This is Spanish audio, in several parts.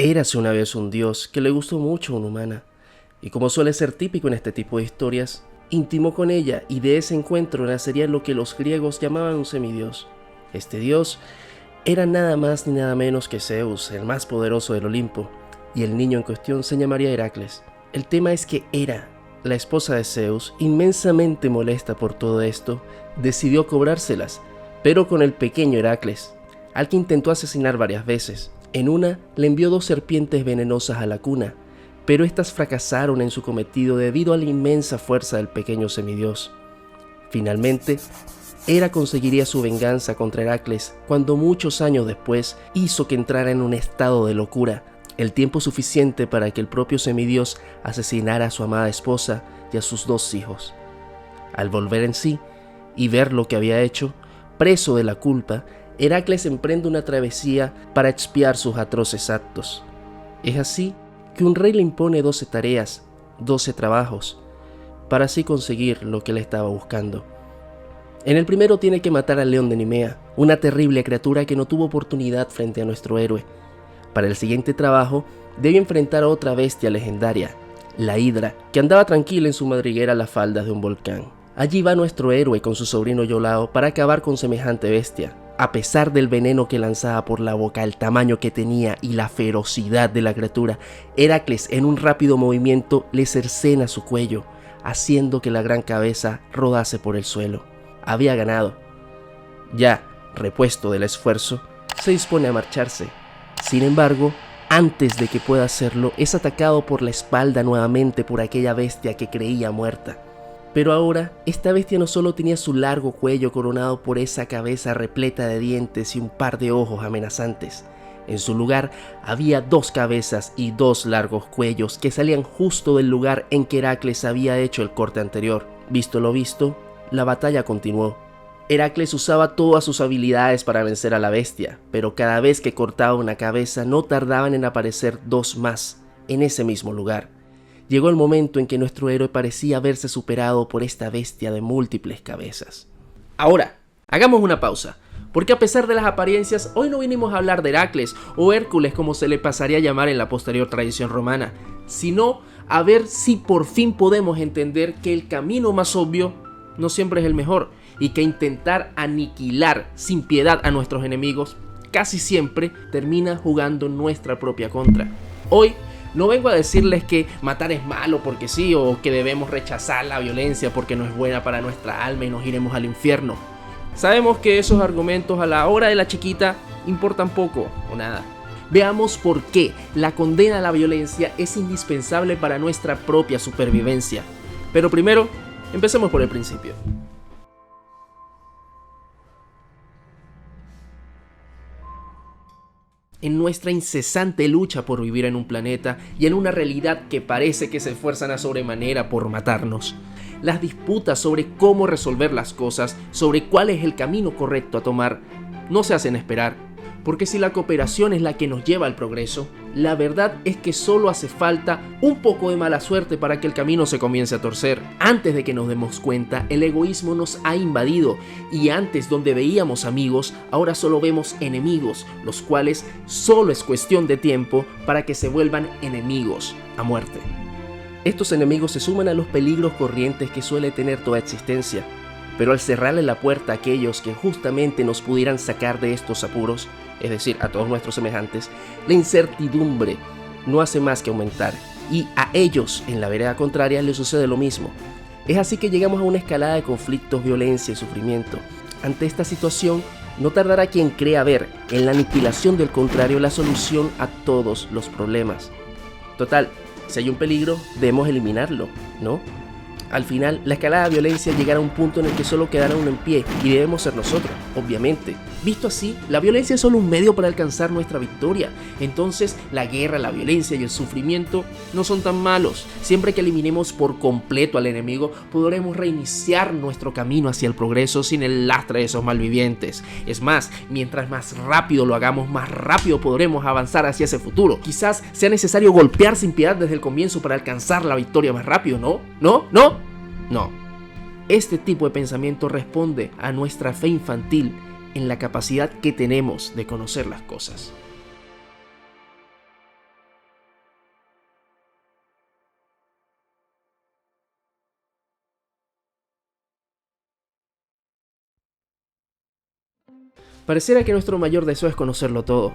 Érase una vez un dios que le gustó mucho a una humana, y como suele ser típico en este tipo de historias, intimó con ella y de ese encuentro nacería lo que los griegos llamaban un semidios. Este dios era nada más ni nada menos que Zeus, el más poderoso del Olimpo, y el niño en cuestión se llamaría Heracles. El tema es que Hera, la esposa de Zeus, inmensamente molesta por todo esto, decidió cobrárselas, pero con el pequeño Heracles, al que intentó asesinar varias veces. En una, le envió 2 serpientes venenosas a la cuna, pero estas fracasaron en su cometido debido a la inmensa fuerza del pequeño semidios. Finalmente, Hera conseguiría su venganza contra Heracles cuando muchos años después hizo que entrara en un estado de locura, el tiempo suficiente para que el propio semidios asesinara a su amada esposa y a sus 2 hijos. Al volver en sí y ver lo que había hecho, preso de la culpa, Heracles emprende una travesía para expiar sus atroces actos. Es así que un rey le impone 12 tareas, 12 trabajos, para así conseguir lo que él estaba buscando. En el primero tiene que matar al león de Nimea, una terrible criatura que no tuvo oportunidad frente a nuestro héroe. Para el siguiente trabajo, debe enfrentar a otra bestia legendaria, la Hidra, que andaba tranquila en su madriguera a las faldas de un volcán. Allí va nuestro héroe con su sobrino Iolao para acabar con semejante bestia. A pesar del veneno que lanzaba por la boca, el tamaño que tenía y la ferocidad de la criatura, Heracles en un rápido movimiento le cercena su cuello, haciendo que la gran cabeza rodase por el suelo. Había ganado. Ya, repuesto del esfuerzo, se dispone a marcharse. Sin embargo, antes de que pueda hacerlo, es atacado por la espalda nuevamente por aquella bestia que creía muerta. Pero ahora, esta bestia no solo tenía su largo cuello coronado por esa cabeza repleta de dientes y un par de ojos amenazantes. En su lugar, había 2 cabezas y 2 largos cuellos que salían justo del lugar en que Heracles había hecho el corte anterior. Visto lo visto, la batalla continuó. Heracles usaba todas sus habilidades para vencer a la bestia, pero cada vez que cortaba una cabeza no tardaban en aparecer 2 más en ese mismo lugar. Llegó el momento en que nuestro héroe parecía haberse superado por esta bestia de múltiples cabezas. Ahora, hagamos una pausa, porque a pesar de las apariencias, hoy no vinimos a hablar de Heracles o Hércules como se le pasaría a llamar en la posterior tradición romana, sino a ver si por fin podemos entender que el camino más obvio no siempre es el mejor y que intentar aniquilar sin piedad a nuestros enemigos casi siempre termina jugando nuestra propia contra. Hoy no vengo a decirles que matar es malo porque sí, o que debemos rechazar la violencia porque no es buena para nuestra alma y nos iremos al infierno. Sabemos que esos argumentos a la hora de la chiquita importan poco o nada. Veamos por qué la condena a la violencia es indispensable para nuestra propia supervivencia. Pero primero, empecemos por el principio. En nuestra incesante lucha por vivir en un planeta y en una realidad que parece que se esfuerzan a sobremanera por matarnos, las disputas sobre cómo resolver las cosas, sobre cuál es el camino correcto a tomar, no se hacen esperar. Porque si la cooperación es la que nos lleva al progreso, la verdad es que solo hace falta un poco de mala suerte para que el camino se comience a torcer. Antes de que nos demos cuenta, el egoísmo nos ha invadido y antes donde veíamos amigos, ahora solo vemos enemigos, los cuales solo es cuestión de tiempo para que se vuelvan enemigos a muerte. Estos enemigos se suman a los peligros corrientes que suele tener toda existencia. Pero al cerrarle la puerta a aquellos que justamente nos pudieran sacar de estos apuros, es decir, a todos nuestros semejantes, la incertidumbre no hace más que aumentar, y a ellos, en la vereda contraria, les sucede lo mismo. Es así que llegamos a una escalada de conflictos, violencia y sufrimiento. Ante esta situación, no tardará quien crea ver en la aniquilación del contrario la solución a todos los problemas. Total, si hay un peligro, debemos eliminarlo, ¿no? Al final, la escalada de violencia llegará a un punto en el que solo quedará uno en pie y debemos ser nosotros, obviamente. Visto así, la violencia es solo un medio para alcanzar nuestra victoria. Entonces, la guerra, la violencia y el sufrimiento no son tan malos. Siempre que eliminemos por completo al enemigo, podremos reiniciar nuestro camino hacia el progreso sin el lastre de esos malvivientes. Es más, mientras más rápido lo hagamos, más rápido podremos avanzar hacia ese futuro. Quizás sea necesario golpear sin piedad desde el comienzo para alcanzar la victoria más rápido, ¿no? No. Este tipo de pensamiento responde a nuestra fe infantil en la capacidad que tenemos de conocer las cosas. Pareciera que nuestro mayor deseo es conocerlo todo.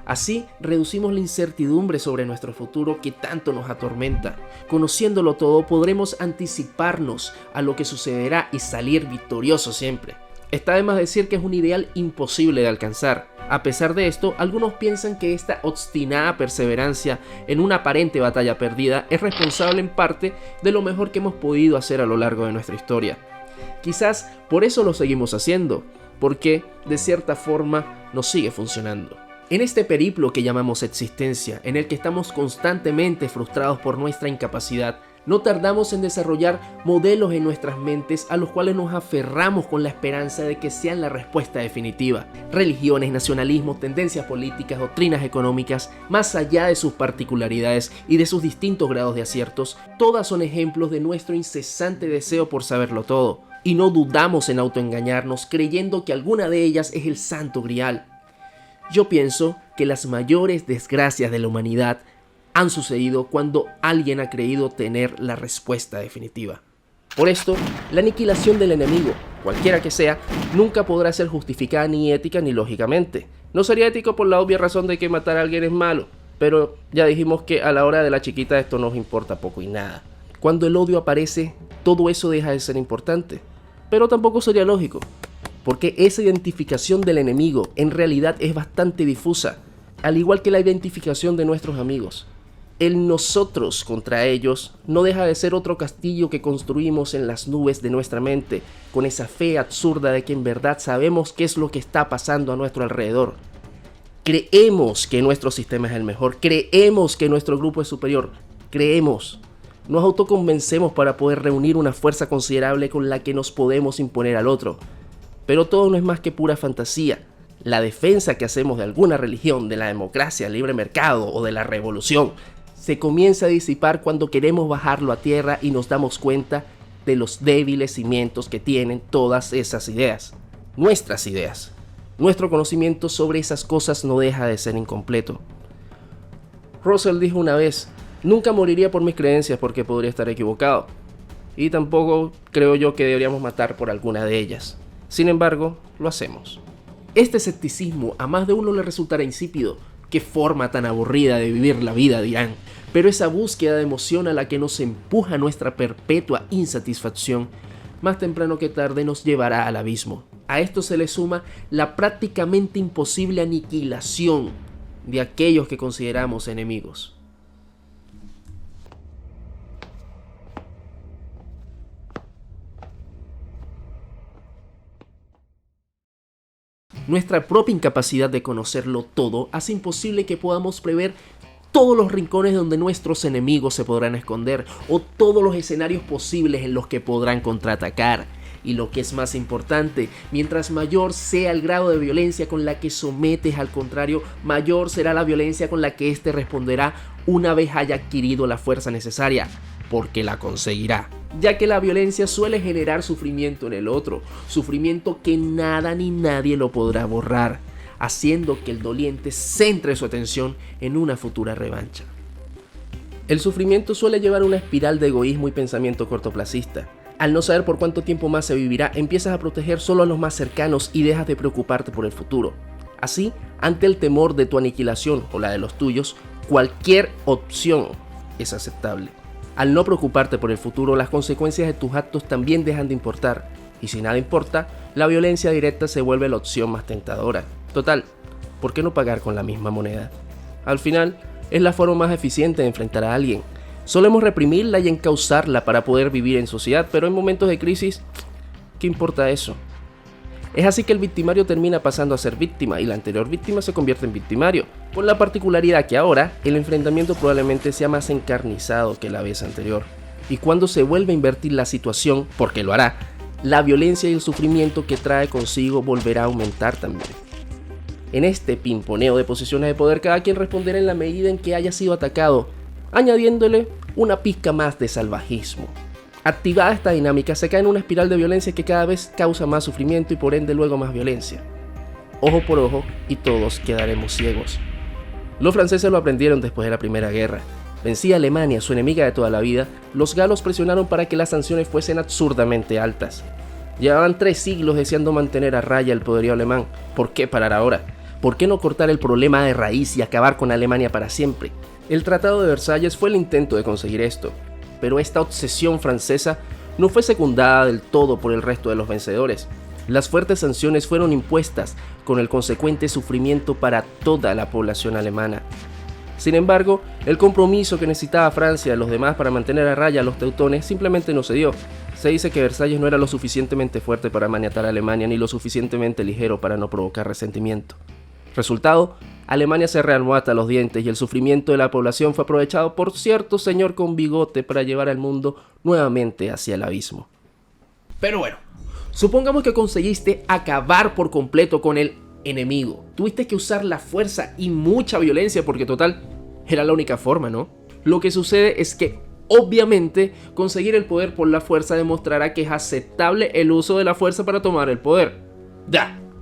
Así reducimos la incertidumbre sobre nuestro futuro que tanto nos atormenta. Conociéndolo todo podremos anticiparnos a lo que sucederá y salir victoriosos siempre. Está de más decir que es un ideal imposible de alcanzar. A pesar de esto, algunos piensan que esta obstinada perseverancia en una aparente batalla perdida es responsable en parte de lo mejor que hemos podido hacer a lo largo de nuestra historia. Quizás por eso lo seguimos haciendo, porque de cierta forma nos sigue funcionando. En este periplo que llamamos existencia, en el que estamos constantemente frustrados por nuestra incapacidad, no tardamos en desarrollar modelos en nuestras mentes a los cuales nos aferramos con la esperanza de que sean la respuesta definitiva. Religiones, nacionalismos, tendencias políticas, doctrinas económicas, más allá de sus particularidades y de sus distintos grados de aciertos, todas son ejemplos de nuestro incesante deseo por saberlo todo. Y no dudamos en autoengañarnos creyendo que alguna de ellas es el santo grial. Yo pienso que las mayores desgracias de la humanidad han sucedido cuando alguien ha creído tener la respuesta definitiva. Por esto, la aniquilación del enemigo, cualquiera que sea, nunca podrá ser justificada ni ética ni lógicamente. No sería ético por la obvia razón de que matar a alguien es malo, pero ya dijimos que a la hora de la chiquita esto nos importa poco y nada. Cuando el odio aparece, todo eso deja de ser importante, pero tampoco sería lógico, porque esa identificación del enemigo en realidad es bastante difusa, al igual que la identificación de nuestros amigos. El nosotros contra ellos no deja de ser otro castillo que construimos en las nubes de nuestra mente, con esa fe absurda de que en verdad sabemos qué es lo que está pasando a nuestro alrededor. Creemos que nuestro sistema es el mejor, creemos que nuestro grupo es superior, creemos. Nos autoconvencemos para poder reunir una fuerza considerable con la que nos podemos imponer al otro. Pero todo no es más que pura fantasía. La defensa que hacemos de alguna religión, de la democracia, el libre mercado o de la revolución, se comienza a disipar cuando queremos bajarlo a tierra y nos damos cuenta de los débiles cimientos que tienen todas esas ideas. Nuestras ideas. Nuestro conocimiento sobre esas cosas no deja de ser incompleto. Russell dijo una vez: nunca moriría por mis creencias porque podría estar equivocado. Y tampoco creo yo que deberíamos matar por alguna de ellas. Sin embargo, lo hacemos. Este escepticismo a más de uno le resultará insípido. Qué forma tan aburrida de vivir la vida, dirán. Pero esa búsqueda de emoción a la que nos empuja nuestra perpetua insatisfacción, más temprano que tarde nos llevará al abismo. A esto se le suma la prácticamente imposible aniquilación de aquellos que consideramos enemigos. Nuestra propia incapacidad de conocerlo todo hace imposible que podamos prever todos los rincones donde nuestros enemigos se podrán esconder o todos los escenarios posibles en los que podrán contraatacar. Y lo que es más importante, mientras mayor sea el grado de violencia con la que sometes al contrario, mayor será la violencia con la que éste responderá una vez haya adquirido la fuerza necesaria, porque la conseguirá. Ya que la violencia suele generar sufrimiento en el otro, sufrimiento que nada ni nadie lo podrá borrar, haciendo que el doliente centre su atención en una futura revancha. El sufrimiento suele llevar a una espiral de egoísmo y pensamiento cortoplacista. Al no saber por cuánto tiempo más se vivirá, empiezas a proteger solo a los más cercanos y dejas de preocuparte por el futuro. Así, ante el temor de tu aniquilación o la de los tuyos, cualquier opción es aceptable. Al no preocuparte por el futuro, las consecuencias de tus actos también dejan de importar. Y si nada importa, la violencia directa se vuelve la opción más tentadora. Total, ¿por qué no pagar con la misma moneda? Al final, es la forma más eficiente de enfrentar a alguien. Solemos reprimirla y encauzarla para poder vivir en sociedad, pero en momentos de crisis, ¿qué importa eso? Es así que el victimario termina pasando a ser víctima y la anterior víctima se convierte en victimario, con la particularidad que ahora el enfrentamiento probablemente sea más encarnizado que la vez anterior. Y cuando se vuelve a invertir la situación, porque lo hará, la violencia y el sufrimiento que trae consigo volverá a aumentar también. En este pimponeo de posiciones de poder, cada quien responderá en la medida en que haya sido atacado, añadiéndole una pizca más de salvajismo. Activada esta dinámica, se cae en una espiral de violencia que cada vez causa más sufrimiento y por ende luego más violencia. Ojo por ojo y todos quedaremos ciegos. Los franceses lo aprendieron después de la Primera Guerra. Vencida Alemania, su enemiga de toda la vida, los galos presionaron para que las sanciones fuesen absurdamente altas. Llevaban 3 siglos deseando mantener a raya el poderío alemán. ¿Por qué parar ahora? ¿Por qué no cortar el problema de raíz y acabar con Alemania para siempre? El Tratado de Versalles fue el intento de conseguir esto, pero esta obsesión francesa no fue secundada del todo por el resto de los vencedores. Las fuertes sanciones fueron impuestas, con el consecuente sufrimiento para toda la población alemana. Sin embargo, el compromiso que necesitaba Francia y los demás para mantener a raya a los teutones simplemente no se dio. Se dice que Versalles no era lo suficientemente fuerte para maniatar a Alemania ni lo suficientemente ligero para no provocar resentimiento. Resultado, Alemania se rearmó hasta los dientes y el sufrimiento de la población fue aprovechado por cierto señor con bigote para llevar al mundo nuevamente hacia el abismo. Pero bueno, supongamos que conseguiste acabar por completo con el enemigo. Tuviste que usar la fuerza y mucha violencia porque total, era la única forma, ¿no? Lo que sucede es que obviamente conseguir el poder por la fuerza demostrará que es aceptable el uso de la fuerza para tomar el poder.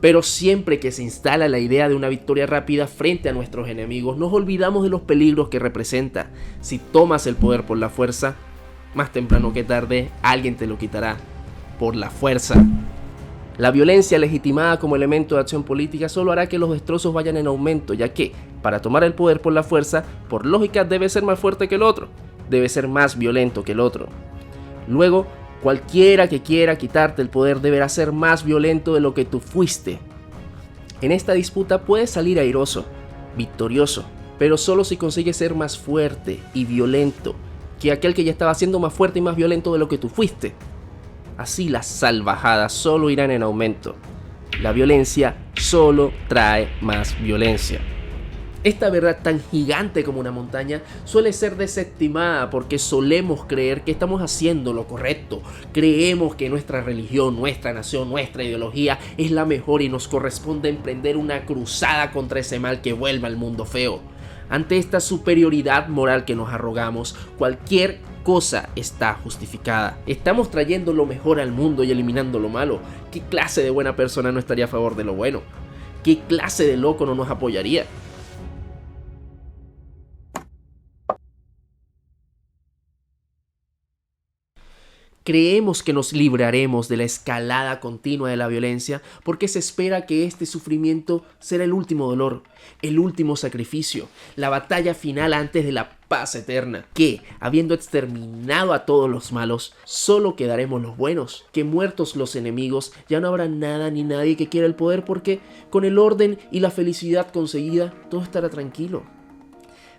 Pero siempre que se instala la idea de una victoria rápida frente a nuestros enemigos, nos olvidamos de los peligros que representa. Si tomas el poder por la fuerza, más temprano que tarde, alguien te lo quitará por la fuerza. La violencia legitimada como elemento de acción política solo hará que los destrozos vayan en aumento, ya que, para tomar el poder por la fuerza, por lógica debe ser más fuerte que el otro, debe ser más violento que el otro. Luego, cualquiera que quiera quitarte el poder deberá ser más violento de lo que tú fuiste. En esta disputa puedes salir airoso, victorioso, pero solo si consigues ser más fuerte y violento que aquel que ya estaba siendo más fuerte y más violento de lo que tú fuiste. Así las salvajadas solo irán en aumento. La violencia solo trae más violencia. Esta verdad tan gigante como una montaña suele ser desestimada porque solemos creer que estamos haciendo lo correcto. Creemos que nuestra religión, nuestra nación, nuestra ideología es la mejor y nos corresponde emprender una cruzada contra ese mal que vuelve al mundo feo. Ante esta superioridad moral que nos arrogamos, cualquier cosa está justificada. Estamos trayendo lo mejor al mundo y eliminando lo malo. ¿Qué clase de buena persona no estaría a favor de lo bueno? ¿Qué clase de loco no nos apoyaría? Creemos que nos libraremos de la escalada continua de la violencia porque se espera que este sufrimiento será el último dolor, el último sacrificio, la batalla final antes de la paz eterna, que, habiendo exterminado a todos los malos, solo quedaremos los buenos, que muertos los enemigos ya no habrá nada ni nadie que quiera el poder porque con el orden y la felicidad conseguida todo estará tranquilo.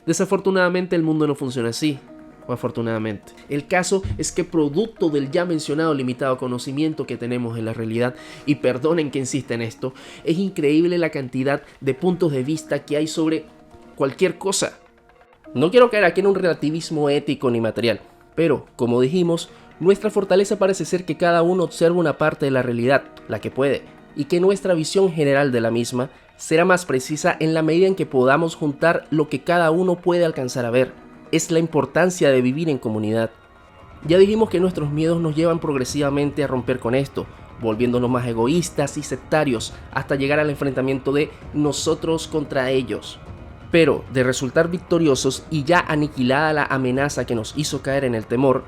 Desafortunadamente el mundo no funciona así. Afortunadamente. El caso es que producto del ya mencionado limitado conocimiento que tenemos en la realidad, y perdonen que insista en esto, es increíble la cantidad de puntos de vista que hay sobre cualquier cosa. No quiero caer aquí en un relativismo ético ni material, pero, como dijimos, nuestra fortaleza parece ser que cada uno observa una parte de la realidad, la que puede, y que nuestra visión general de la misma será más precisa en la medida en que podamos juntar lo que cada uno puede alcanzar a ver. Es la importancia de vivir en comunidad. Ya dijimos que nuestros miedos nos llevan progresivamente a romper con esto, volviéndonos más egoístas y sectarios hasta llegar al enfrentamiento de nosotros contra ellos. Pero de resultar victoriosos y ya aniquilada la amenaza que nos hizo caer en el temor,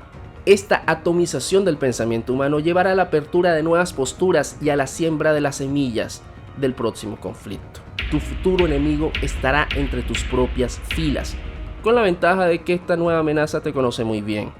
esta atomización del pensamiento humano llevará a la apertura de nuevas posturas y a la siembra de las semillas del próximo conflicto. Tu futuro enemigo estará entre tus propias filas, con la ventaja de que esta nueva amenaza te conoce muy bien.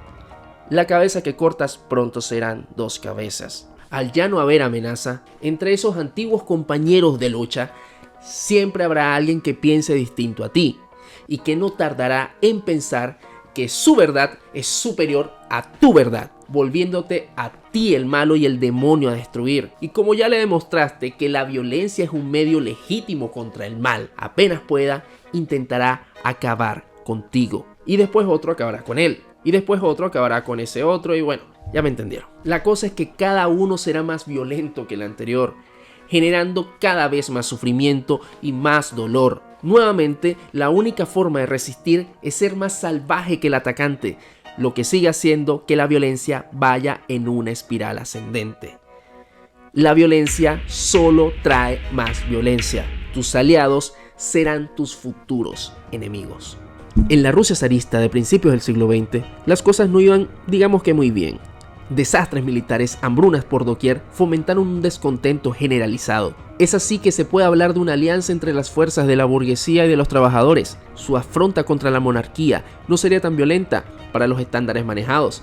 La cabeza que cortas pronto serán 2 cabezas. Al ya no haber amenaza, entre esos antiguos compañeros de lucha, siempre habrá alguien que piense distinto a ti y que no tardará en pensar que su verdad es superior a tu verdad, volviéndote a ti el malo y el demonio a destruir. Y como ya le demostraste que la violencia es un medio legítimo contra el mal, apenas pueda, intentará acabar contigo. Y después otro acabará con él. Y después otro acabará con ese otro. Y bueno, ya me entendieron. La cosa es que cada uno será más violento que el anterior, generando cada vez más sufrimiento y más dolor. Nuevamente, la única forma de resistir es ser más salvaje que el atacante, lo que sigue haciendo que la violencia vaya en una espiral ascendente. La violencia solo trae más violencia. Tus aliados serán tus futuros enemigos. En la Rusia zarista de principios del siglo XX, las cosas no iban, digamos que muy bien. Desastres militares, hambrunas por doquier, fomentaron un descontento generalizado. Es así que se puede hablar de una alianza entre las fuerzas de la burguesía y de los trabajadores. Su afronta contra la monarquía no sería tan violenta para los estándares manejados,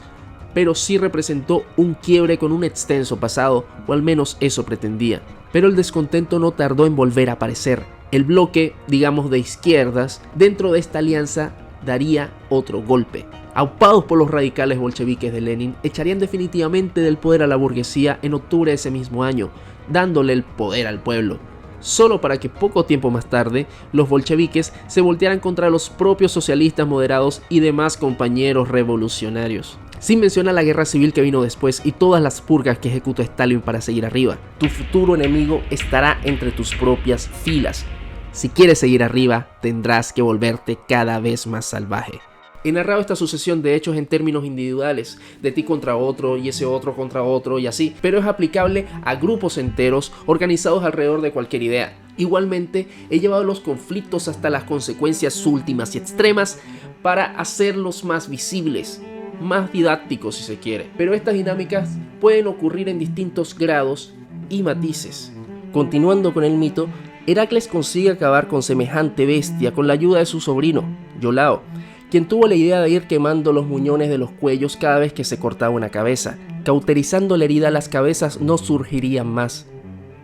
pero sí representó un quiebre con un extenso pasado, o al menos eso pretendía. Pero el descontento no tardó en volver a aparecer. El bloque, digamos de izquierdas, dentro de esta alianza daría otro golpe. Aupados por los radicales bolcheviques de Lenin, echarían definitivamente del poder a la burguesía en octubre de ese mismo año, dándole el poder al pueblo, solo para que poco tiempo más tarde los bolcheviques se voltearan contra los propios socialistas moderados y demás compañeros revolucionarios. Sin mencionar la guerra civil que vino después y todas las purgas que ejecutó Stalin para seguir arriba. Tu futuro enemigo estará entre tus propias filas. Si quieres seguir arriba, tendrás que volverte cada vez más salvaje. He narrado esta sucesión de hechos en términos individuales, de ti contra otro y ese otro contra otro y así, pero es aplicable a grupos enteros organizados alrededor de cualquier idea. Igualmente, he llevado los conflictos hasta las consecuencias últimas y extremas para hacerlos más visibles, más didácticos si se quiere. Pero estas dinámicas pueden ocurrir en distintos grados y matices. Continuando con el mito, Heracles consigue acabar con semejante bestia con la ayuda de su sobrino, Iolao, quien tuvo la idea de ir quemando los muñones de los cuellos cada vez que se cortaba una cabeza. Cauterizando la herida, las cabezas no surgirían más.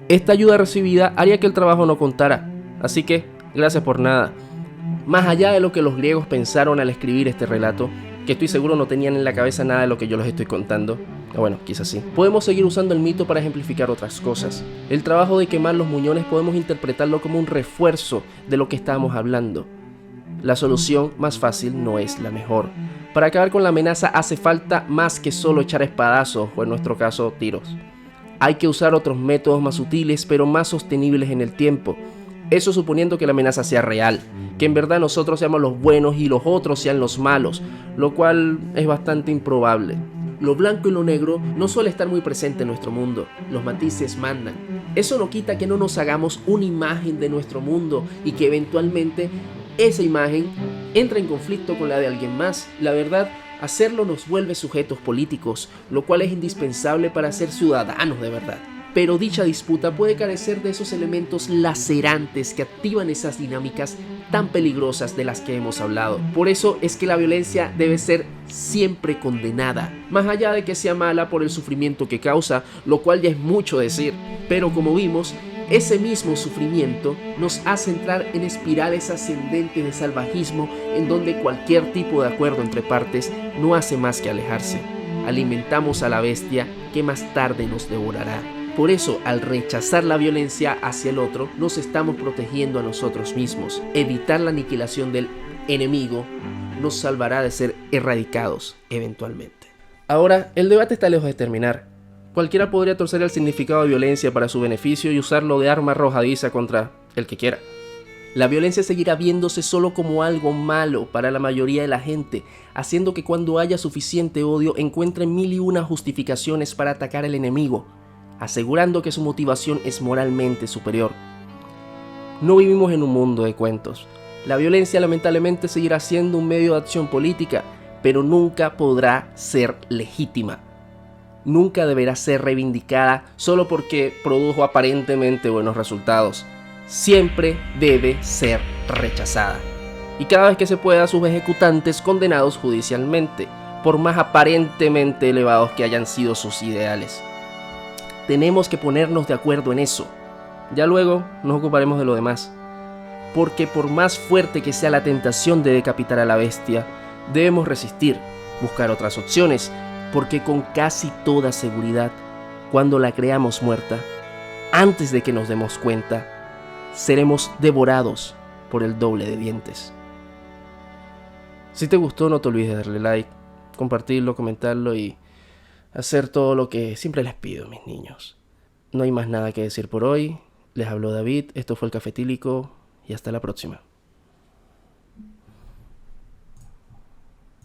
Esta ayuda recibida haría que el trabajo no contara, así que, gracias por nada. Más allá de lo que los griegos pensaron al escribir este relato, que estoy seguro no tenían en la cabeza nada de lo que yo les estoy contando, o bueno, quizás sí. Podemos seguir usando el mito para ejemplificar otras cosas. El trabajo de quemar los muñones podemos interpretarlo como un refuerzo de lo que estábamos hablando. La solución más fácil no es la mejor. Para acabar con la amenaza hace falta más que solo echar espadazos, o en nuestro caso, tiros. Hay que usar otros métodos más sutiles, pero más sostenibles en el tiempo. Eso suponiendo que la amenaza sea real, que en verdad nosotros seamos los buenos y los otros sean los malos, lo cual es bastante improbable. Lo blanco y lo negro no suele estar muy presente en nuestro mundo, los matices mandan. Eso no quita que no nos hagamos una imagen de nuestro mundo y que eventualmente esa imagen entra en conflicto con la de alguien más. La verdad, hacerlo nos vuelve sujetos políticos, lo cual es indispensable para ser ciudadanos de verdad. Pero dicha disputa puede carecer de esos elementos lacerantes que activan esas dinámicas tan peligrosas de las que hemos hablado. Por eso es que la violencia debe ser siempre condenada, más allá de que sea mala por el sufrimiento que causa, lo cual ya es mucho decir. Pero como vimos, ese mismo sufrimiento nos hace entrar en espirales ascendentes de salvajismo en donde cualquier tipo de acuerdo entre partes no hace más que alejarse. Alimentamos a la bestia que más tarde nos devorará. Por eso, al rechazar la violencia hacia el otro, nos estamos protegiendo a nosotros mismos. Evitar la aniquilación del enemigo nos salvará de ser erradicados eventualmente. Ahora, el debate está lejos de terminar. Cualquiera podría torcer el significado de violencia para su beneficio y usarlo de arma arrojadiza contra el que quiera. La violencia seguirá viéndose solo como algo malo para la mayoría de la gente, haciendo que cuando haya suficiente odio encuentren mil y una justificaciones para atacar al enemigo, asegurando que su motivación es moralmente superior. No vivimos en un mundo de cuentos. La violencia lamentablemente seguirá siendo un medio de acción política, pero nunca podrá ser legítima. Nunca deberá ser reivindicada solo porque produjo aparentemente buenos resultados. Siempre debe ser rechazada. Y cada vez que se pueda, sus ejecutantes condenados judicialmente, por más aparentemente elevados que hayan sido sus ideales. Tenemos que ponernos de acuerdo en eso. Ya luego nos ocuparemos de lo demás. Porque por más fuerte que sea la tentación de decapitar a la bestia, debemos resistir, buscar otras opciones, porque con casi toda seguridad, cuando la creamos muerta, antes de que nos demos cuenta, seremos devorados por el doble de dientes. Si te gustó, no te olvides de darle like, compartirlo, comentarlo y hacer todo lo que siempre les pido, mis niños. No hay más nada que decir por hoy. Les habló David, esto fue El Cafetílico y hasta la próxima.